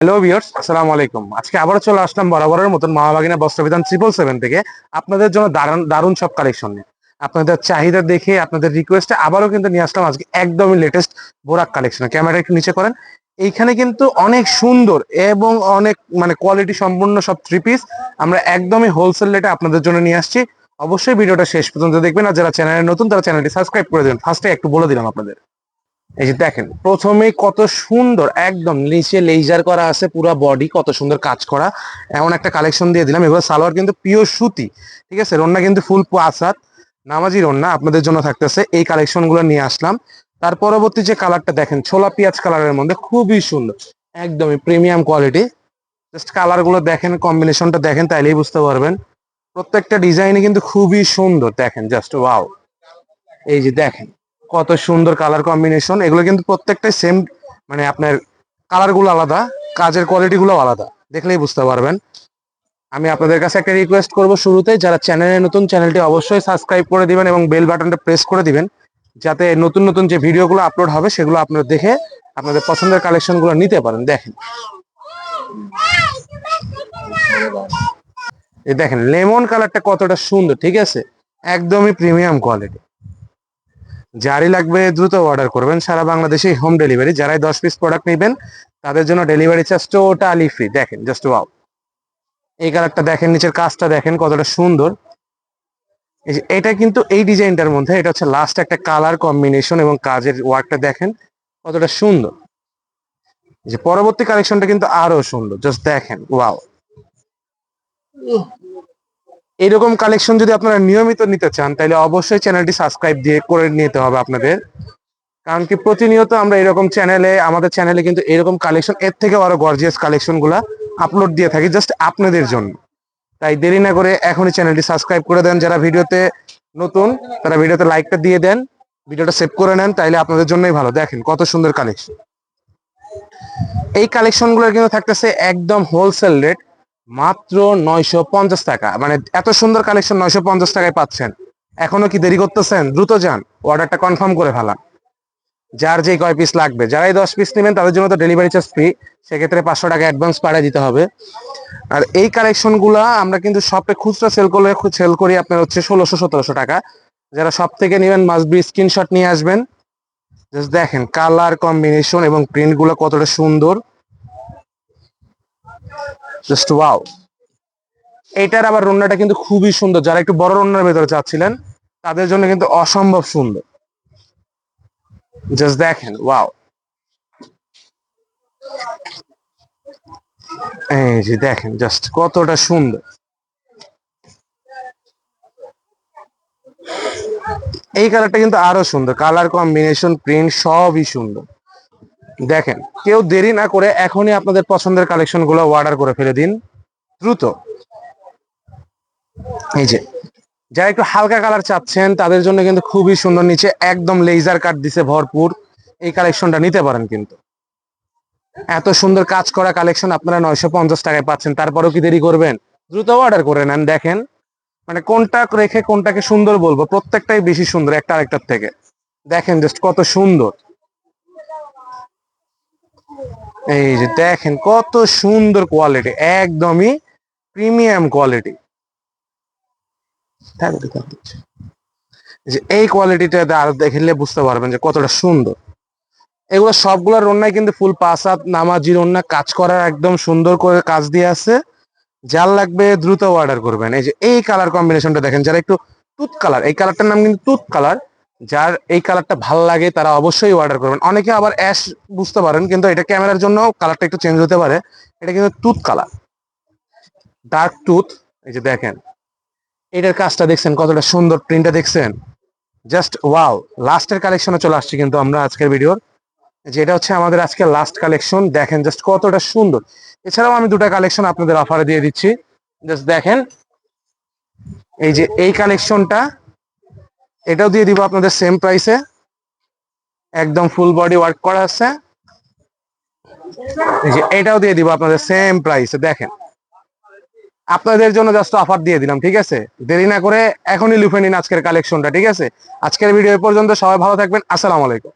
Hello viewers, আসসালামু আলাইকুম। আজকে আবারও চলে আসলাম বরাবরের মতন মামাবাগিনা বস্ত্রবিতান 777 থেকে আপনাদের জন্য দারুণ দারুণ সব কালেকশন নিয়ে। আপনাদের চাহিদা দেখে আপনাদের রিকোয়েস্টে আবারও কিন্তু নিয়ে আসলাম আজকে একদমই লেটেস্ট বোরাক কালেকশন। ক্যামেরা একটু নিচে করেন। এইখানে কিন্তু অনেক সুন্দর এবং অনেক কোয়ালিটি সম্পূর্ণ সব থ্রি পিস আমরা একদমই হোলসেল রেটে আপনাদের জন্য নিয়ে আসছি। অবশ্যই ভিডিওটা শেষ পর্যন্ত দেখবেন, আর যারা চ্যানেলে নতুন তারা চ্যানেলটি সাবস্ক্রাইব করে দেবেন। ফার্স্টে একটু বলে দিলাম আপনাদের। এই যে দেখেন, প্রথমেই কত সুন্দর একদম নিচে লেজার করা আছে, পুরো বডি কত সুন্দর কাজ করা এমন একটা কালেকশন দিয়ে দিলাম। এবার সালোয়ার কিন্তু পিওর সুতি, ঠিক আছে। রন্না কিন্তু ফুল আসাদ নামাজি রন্না আপনাদের জন্য থাকতেছে। এই কালেকশন গুলো নিয়ে আসলাম। তার পরবর্তী যে কালারটা দেখেন, ছোলা পেঁয়াজ কালারের মধ্যে খুবই সুন্দর, একদমই প্রিমিয়াম কোয়ালিটি। জাস্ট কালার গুলো দেখেন, কম্বিনেশনটা দেখেন, তাইলেই বুঝতে পারবেন। প্রত্যেকটা ডিজাইনে কিন্তু খুবই সুন্দর, দেখেন জাস্ট ওয়াও। এই যে দেখেন কত সুন্দর কালার কম্বিনেশন, এগুলো কিন্তু প্রত্যেকটাই সেম, আপনার কালার গুলো আলাদা, কাজের কোয়ালিটি গুলো আলাদা, দেখলেই বুঝতে পারবেন। আমি আপনাদের কাছে একটা রিকোয়েস্ট করব, শুরুতে যারা চ্যানেলে নতুন, চ্যানেলটি অবশ্যই সাবস্ক্রাইব করে দিবেন এবং বেল বাটনটা প্রেস করে দিবেন, যাতে নতুন নতুন যে ভিডিওগুলো আপলোড হবে সেগুলো আপনারা দেখে আপনাদের পছন্দের কালেকশন গুলো নিতে পারেন। দেখেন এই দেখেন লেমন কালারটা কতটা সুন্দর, ঠিক আছে, একদমই প্রিমিয়াম কোয়ালিটি। যারই লাগবে দ্রুত অর্ডার করবেন, সারা বাংলাদেশে হোম ডেলিভারি। যারাই 10 পিস প্রোডাক্ট নেবেন তাদের জন্য ডেলিভারি চার্জ টোটালি ফ্রি। দেখেন জাস্ট ওয়াও, এই কালারটা দেখেন, নিচের কাজটা দেখেন কতটা সুন্দর। এটা কিন্তু এই ডিজাইনটার মধ্যে এটা হচ্ছে লাস্ট একটা কালার কম্বিনেশন, এবং কাজের ওয়ার্কটা দেখেন কতটা সুন্দর। যে পরবর্তী কালেকশনটা কিন্তু আরো সুন্দর, জাস্ট দেখেন ওয়াও। এরকম কালেকশন যদি আপনারা নিয়মিত নিতে চান তাহলে অবশ্যই চ্যানেলটি সাবস্ক্রাইব দিয়ে করে নিতে হবে আপনাদের, কারণ কি প্রতিনিয়ত আমরা এরকম আমাদের চ্যানেলে কিন্তু এরকম কালেকশন, এর থেকে আরো গর্জিয়াস কালেকশন গুলা আপলোড দিয়ে থাকি জাস্ট আপনাদের জন্য। তাই দেরি না করে এখনই চ্যানেলটি সাবস্ক্রাইব করে দেন। যারা ভিডিওতে নতুন তারা ভিডিওতে লাইকটা দিয়ে দেন, ভিডিওটা সেভ করে নেন, তাইলে আপনাদের জন্যই ভালো। দেখেন কত সুন্দর কালেকশন। এই কালেকশন গুলো কিন্তু থাকতেছে একদম হোলসেল রেট, মাত্র 950 টাকা। এত সুন্দর কালেকশন 950 টাকায় পাচ্ছেন। এখনো কি দেরি করতেছেন? দ্রুত যান, অর্ডারটা কনফার্ম করে ফেলান। যার যে কয় পিস লাগবে, যারাই 10 পিস নেবেন তাদের জন্য তো ডেলিভারি চার্জ ফ্রি, সেক্ষেত্রে 500 টাকা অ্যাডভান্স পাঠিয়ে দিতে হবে। আর এই কালেকশন গুলা আমরা কিন্তু শপে খুচরা সেল করি আপনার হচ্ছে 1600-1700 টাকা। যারা সব থেকে নেবেন মাস্ট বি স্ক্রিনশট নিয়ে আসবেন। জাস্ট দেখেন কালার কম্বিনেশন এবং প্রিন্ট গুলো কতটা সুন্দর, জাস্ট ওয়াও। এইটার আবার রন্নাটা কিন্তু খুবই সুন্দর, যারা একটু বড় রন্নার ভেতরে চাচ্ছিলেন তাদের জন্য কিন্তু অসম্ভব সুন্দর। জাস্ট দেখেন ওয়াও। এই যে দেখেন জাস্ট কতটা সুন্দর। এই কালারটা কিন্তু আরো সুন্দর, কালার কম্বিনেশন প্রিন্ট সবই সুন্দর। দেখেন কেউ দেরি না করে এখনই আপনাদের পছন্দের কালেকশন গুলো অর্ডার করে ফেলে দিন দ্রুত। এই যে যারা একটু হালকা কালার চাচ্ছেন তাদের জন্য কিন্তু খুবই সুন্দর, নিচে একদম লেজার কাট দিছে ভরপুর। এই কালেকশনটা নিতে পারেন কিন্তু। এত সুন্দর কাজ করা কালেকশন আপনারা 950 টাকায় পাচ্ছেন। তারপরেও কি দেরি করবেন? দ্রুত অর্ডার করে নেন। দেখেন কোনটা রেখে কোনটাকে সুন্দর বলবো, প্রত্যেকটাই বেশি সুন্দর একটা আরেকটার থেকে। দেখেন জাস্ট কত সুন্দর। এই যে দেখেন কত সুন্দর কোয়ালিটি, একদমই প্রিমিয়াম কোয়ালিটি। যে এই কোয়ালিটিটা আরো দেখলে বুঝতে পারবেন যে কতটা সুন্দর। এগুলো সবগুলোর রন্নায় কিন্তু ফুল পাসাত নামাজি রন্না কাজ করার একদম সুন্দর করে কাজ দিয়ে আছে। যার লাগবে দ্রুত অর্ডার করবেন। এই যে এই কালার কম্বিনেশনটা দেখেন, যারা একটু তুত কালার, এই কালারটার নাম কিন্তু তুত কালার, যার এই কালারটা ভালো লাগে তারা অবশ্যই অর্ডার করবেন। অনেকে আবার অ্যাশ বুঝতে পারেন, কিন্তু এটা ক্যামেরার জন্য কালারটা একটু চেঞ্জ হতে পারে। এটা কিন্তু তুত কালার, ডার্ক টুথ। এই যে দেখেন এটার কাজটা দেখছেন কতটা সুন্দর, প্রিন্টটা দেখছেন জাস্ট ওয়াও। লাস্টের কালেকশনে চলে আসছি কিন্তু আমরা আজকের ভিডিওর, যেটা হচ্ছে আমাদের আজকে লাস্ট কালেকশন। দেখেন জাস্ট কতটা সুন্দর। এছাড়াও আমি দুটা কালেকশন আপনাদের অফারে দিয়ে দিচ্ছি, জাস্ট দেখেন। এই যে এই কালেকশনটা, এটাও দিয়ে দিব আপনাদের সেম প্রাইসে, একদম ফুল বডি ওয়ার্ক করা আছে। এই যে এটাও দিয়ে দিব আপনাদের সেম প্রাইসে। দেখেন আপনাদের জন্য জাস্ট অফার দিয়ে দিলাম, ঠিক আছে। দেরি না করে এখনই লুফে নিন আজকের কালেকশনটা, ঠিক আছে। আজকের ভিডিও পর্যন্ত, সবাই ভালো থাকবেন, আসসালামু আলাইকুম।